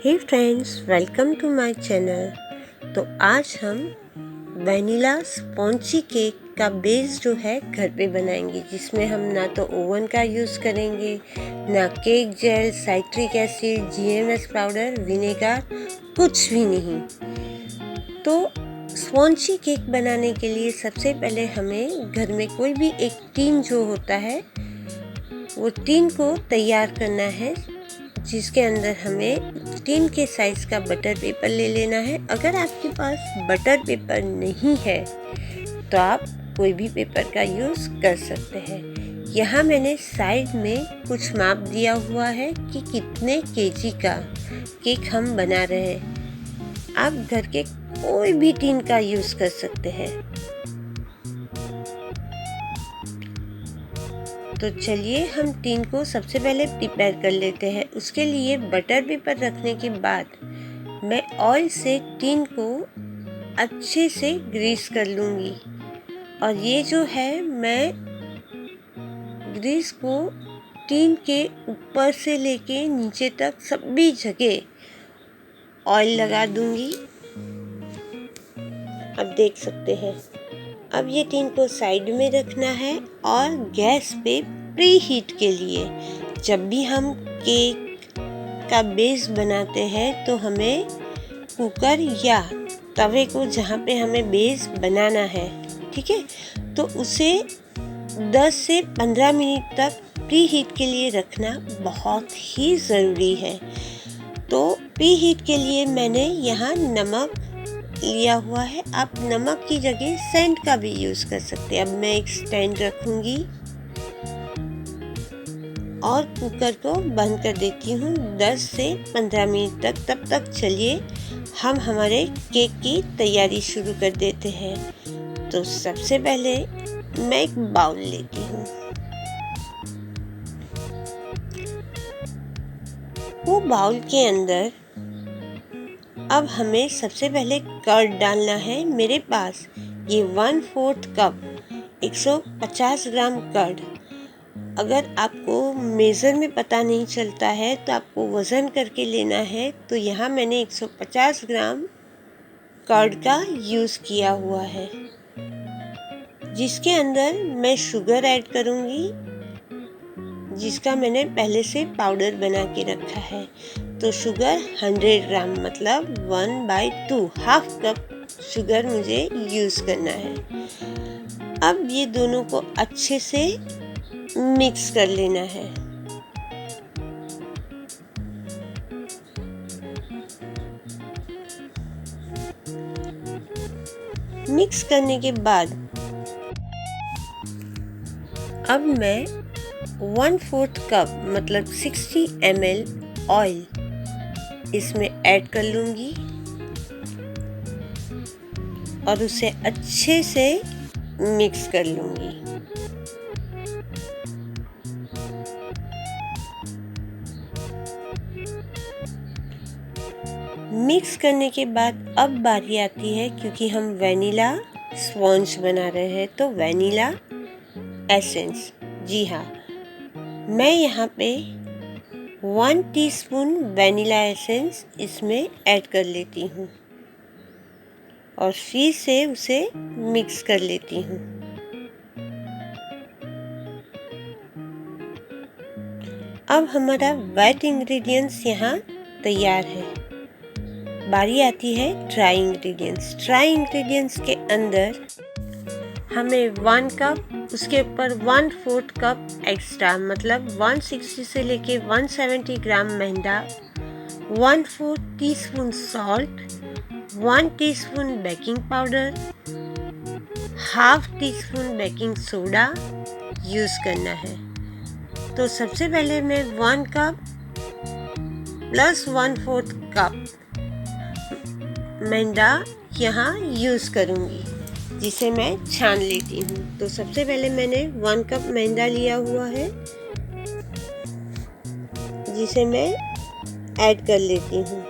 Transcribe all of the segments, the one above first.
Hey friends, welcome to my channel. तो आज हम वनीला स्पॉन्जी केक का बेस जो है घर पे बनाएंगे, जिसमें हम ना तो ओवन का यूज़ करेंगे, ना cake gel, citric acid, GMS powder, vinegar, कुछ भी नहीं। तो स्पॉन्जी केक बनाने के लिए सबसे पहले हमें घर में कोई भी एक टीन जो होता है वो टीन को तैयार करना है, जिसके अंदर हमें टीन के साइज़ का बटर पेपर ले लेना है। अगर आपके पास बटर पेपर नहीं है तो आप कोई भी पेपर का यूज़ कर सकते हैं। यहाँ मैंने साइड में कुछ माप दिया हुआ है कि कितने केजी का केक हम बना रहे हैं। आप घर के कोई भी टीन का यूज़ कर सकते हैं। तो चलिए हम टीन को सबसे पहले प्रिपेयर कर लेते हैं। उसके लिए बटर पेपर रखने के बाद मैं ऑयल से टीन को अच्छे से ग्रीस कर लूँगी। और ये जो है, मैं ग्रीस को टीन के ऊपर से लेके नीचे तक सभी जगह ऑयल लगा दूँगी। अब देख सकते हैं। अब ये टीन को साइड में रखना है और गैस पे प्री हीट के लिए, जब भी हम केक का बेस बनाते हैं तो हमें कुकर या तवे को, जहाँ पे हमें बेस बनाना है, ठीक है, तो उसे 10 से 15 मिनट तक प्री हीट के लिए रखना बहुत ही ज़रूरी है। तो प्री हीट के लिए मैंने यहाँ नमक लिया हुआ है। आप नमक की जगह सेंट का भी यूज़ कर सकते हैं। अब मैं एक स्टैंड रखूँगी और कुकर को बंद कर देती हूँ 10 से 15 मिनट तक। तब तक चलिए हम हमारे केक की तैयारी शुरू कर देते हैं। तो सबसे पहले मैं एक बाउल लेती हूँ। वो बाउल के अंदर अब हमें सबसे पहले कर्ड डालना है। मेरे पास ये 1/4 कप 150 ग्राम कर्ड। अगर आपको मेज़र में पता नहीं चलता है तो आपको वज़न करके लेना है। तो यहाँ मैंने 150 ग्राम कर्ड का यूज़ किया हुआ है, जिसके अंदर मैं शुगर ऐड करूँगी, जिसका मैंने पहले से पाउडर बना के रखा है। तो शुगर 100 ग्राम मतलब 1/2, हाफ कप शुगर मुझे यूज़ करना है। अब ये दोनों को अच्छे से मिक्स कर लेना है। मिक्स करने के बाद अब मैं 1/4 कप मतलब 60 ml ऑयल इसमें ऐड कर लूँगी और उसे अच्छे से मिक्स कर लूँगी। मिक्स करने के बाद अब बारी आती है, क्योंकि हम वनीला स्पॉन्ज बना रहे हैं, तो वनीला एसेंस। जी हाँ, मैं यहाँ पे 1 टीस्पून वनीला एसेंस इसमें ऐड कर लेती हूँ और फिर से उसे मिक्स कर लेती हूँ। अब हमारा वेट इंग्रेडिएंट्स यहाँ तैयार है। बारी आती है ड्राई इंग्रेडिएंट्स। ड्राई इंग्रेडिएंट्स के अंदर हमें 1 कप, उसके ऊपर 1/4 कप एक्स्ट्रा मतलब 160 से लेके 170 ग्राम मैदा, 1/4 teaspoon salt, 1 teaspoon baking powder, half teaspoon baking soda use करना है। तो सबसे पहले मैं 1 कप प्लस 1/4 कप मैदा यहाँ यूज़ करूँगी, जिसे मैं छान लेती हूँ। तो सबसे पहले मैंने 1 कप मैदा लिया हुआ है, जिसे मैं ऐड कर लेती हूँ।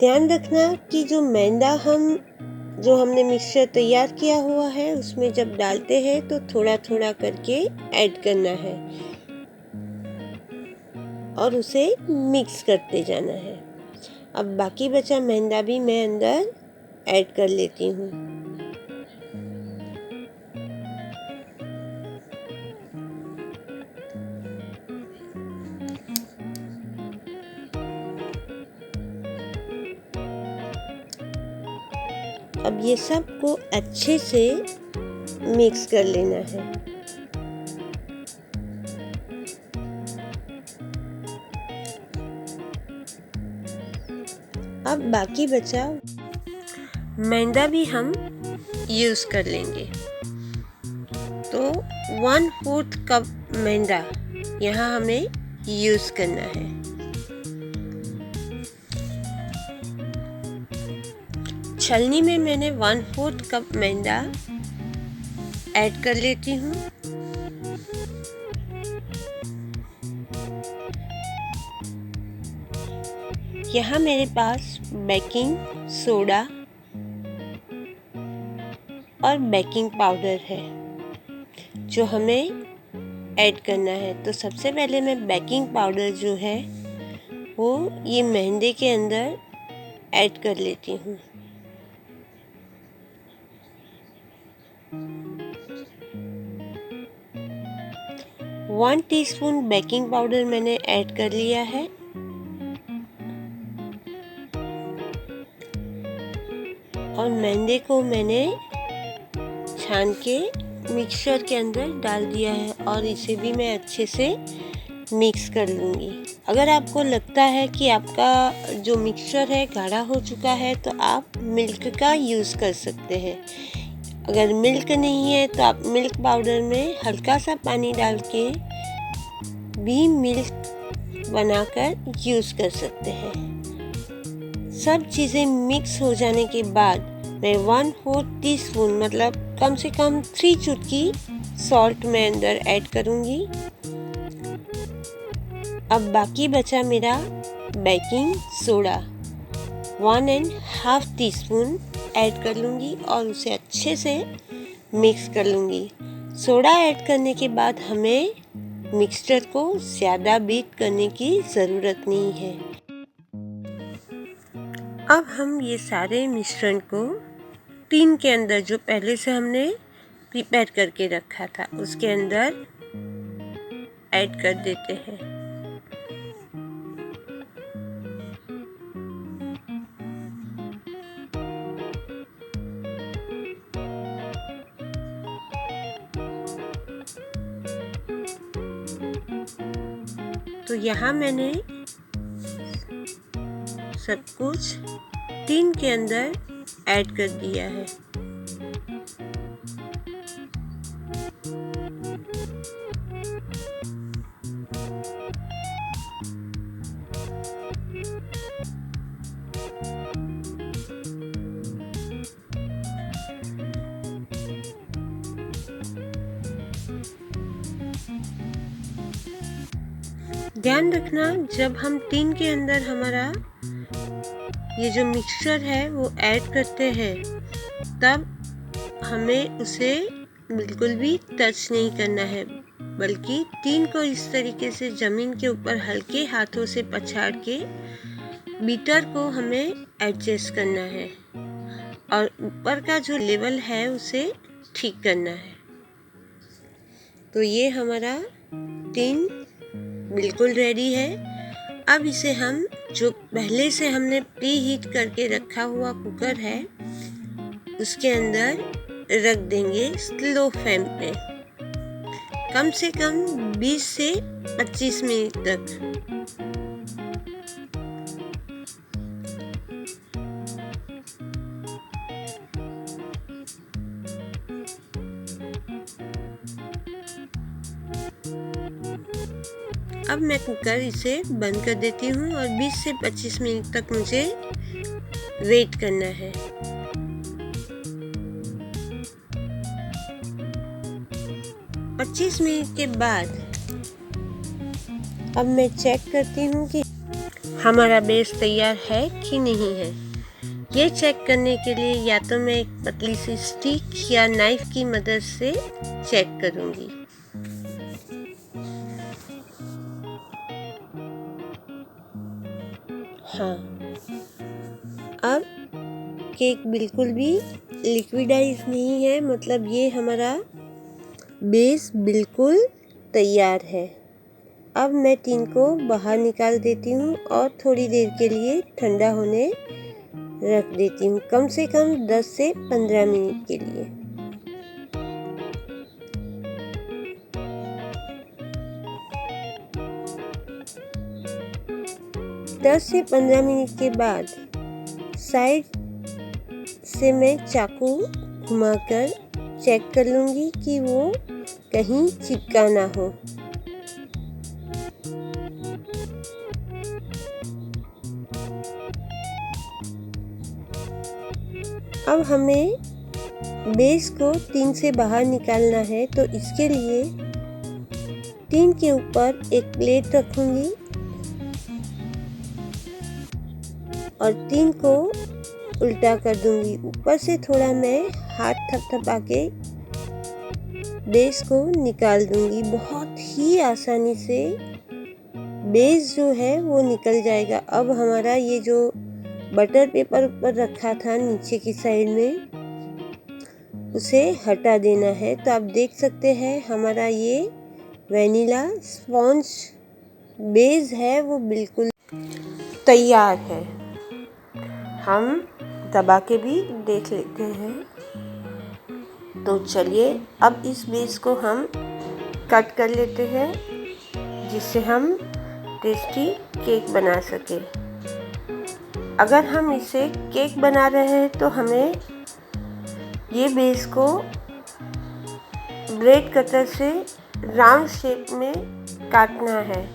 ध्यान रखना कि जो हमने मिक्सचर तैयार किया हुआ है, उसमें जब डालते हैं तो थोड़ा थोड़ा करके ऐड करना है। और उसे मिक्स करते जाना है। अब बाकी बचा मैदा भी मैं अंदर ऐड कर लेती हूँ। अब ये सब को अच्छे से मिक्स कर लेना है। अब बाकी बचा मैदा भी हम यूज़ कर लेंगे। तो 1/4 कप मैदा यहाँ हमें यूज़ करना है। छलनी में मैंने 1/4 कप मैदा ऐड कर लेती हूँ। यहाँ मेरे पास बेकिंग सोडा और बेकिंग पाउडर है जो हमें ऐड करना है। तो सबसे पहले मैं बेकिंग पाउडर जो है वो ये मैदे के अंदर ऐड कर लेती हूँ। वन टीस्पून बेकिंग पाउडर मैंने ऐड कर लिया है। और मैदे को मैंने छान के मिक्सचर के अंदर डाल दिया है और इसे भी मैं अच्छे से मिक्स कर लूँगी। अगर आपको लगता है कि आपका जो मिक्सचर है गाढ़ा हो चुका है तो आप मिल्क का यूज़ कर सकते हैं। अगर मिल्क नहीं है तो आप मिल्क पाउडर में हल्का सा पानी डाल के भी मिल्क बनाकर यूज़ कर सकते हैं। सब चीज़ें मिक्स हो जाने के बाद मैं 1/4 टीस्पून मतलब कम से कम 3 चुटकी सॉल्ट मैं अंदर ऐड करूँगी। अब बाकी बचा मेरा बेकिंग सोडा 1.5 टीस्पून ऐड कर लूँगी और उसे अच्छे से मिक्स कर लूँगी। सोडा ऐड करने के बाद हमें मिक्सचर को ज़्यादा बीट करने की ज़रूरत नहीं है। अब हम ये सारे मिश्रण को टीन के अंदर जो पहले से हमने प्रिपेयर करके रखा था उसके अंदर ऐड कर देते हैं। तो यहाँ मैंने सब कुछ टीन के अंदर ऐड कर दिया है। ध्यान रखना जब हम टीन के अंदर हमारा ये जो मिक्सचर है वो ऐड करते हैं तब हमें उसे बिल्कुल भी टच नहीं करना है, बल्कि टीन को इस तरीके से ज़मीन के ऊपर हल्के हाथों से पछाड़ के बीटर को हमें एडजस्ट करना है और ऊपर का जो लेवल है उसे ठीक करना है। तो ये हमारा टीन बिल्कुल रेडी है। अब इसे हम जो पहले से हमने प्री हीट करके रखा हुआ कुकर है उसके अंदर रख देंगे स्लो फ्लेम पे कम से कम 20 से 25 मिनट तक। अब मैं कुकर इसे बंद कर देती हूँ और 20 से 25 मिनट तक मुझे वेट करना है। पच्चीस मिनट के बाद अब मैं चेक करती हूँ कि हमारा बेस तैयार है कि नहीं है। ये चेक करने के लिए या तो मैं एक पतली सी स्टिक या नाइफ की मदद से चेक करूँगी। हाँ, अब केक बिल्कुल भी लिक्विडाइज नहीं है, मतलब ये हमारा बेस बिल्कुल तैयार है। अब मैं टीन को बाहर निकाल देती हूँ और थोड़ी देर के लिए ठंडा होने रख देती हूँ, कम से कम 10 से 15 मिनट के लिए। दस से 15 मिनट के बाद साइड से मैं चाकू घुमाकर चेक कर लूँगी कि वो कहीं चिपका ना हो। अब हमें बेस को टीन से बाहर निकालना है, तो इसके लिए टीन के ऊपर एक प्लेट रखूँगी और टीन को उल्टा कर दूँगी। ऊपर से थोड़ा मैं हाथ थपथपा के बेस को निकाल दूँगी। बहुत ही आसानी से बेस जो है वो निकल जाएगा। अब हमारा ये जो बटर पेपर ऊपर रखा था नीचे की साइड में, उसे हटा देना है। तो आप देख सकते हैं हमारा ये वैनिला स्पॉन्ज बेस है वो बिल्कुल तैयार है। हम दबा के भी देख लेते हैं। तो चलिए अब इस बेस को हम कट कर लेते हैं, जिससे हम टेस्टी केक बना सके। अगर हम इसे केक बना रहे हैं तो हमें ये बेस को ब्रेड कटर से राउंड शेप में काटना है।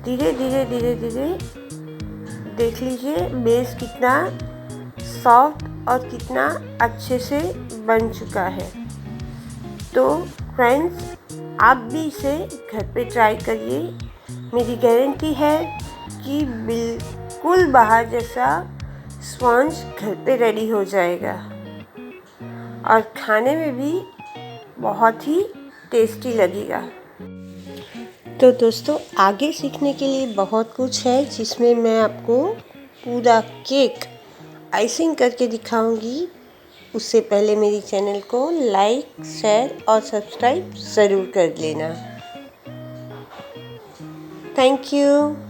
धीरे धीरे धीरे धीरे देख लीजिए बेस कितना सॉफ्ट और कितना अच्छे से बन चुका है। तो फ्रेंड्स, आप भी इसे घर पे ट्राई करिए। मेरी गारंटी है कि बिल्कुल बाहर जैसा स्पॉन्ज घर पे रेडी हो जाएगा और खाने में भी बहुत ही टेस्टी लगेगा। तो दोस्तों, आगे सीखने के लिए बहुत कुछ है, जिसमें मैं आपको पूरा केक आइसिंग करके दिखाऊंगी। उससे पहले मेरी चैनल को लाइक, शेयर और सब्सक्राइब ज़रूर कर लेना। Thank you.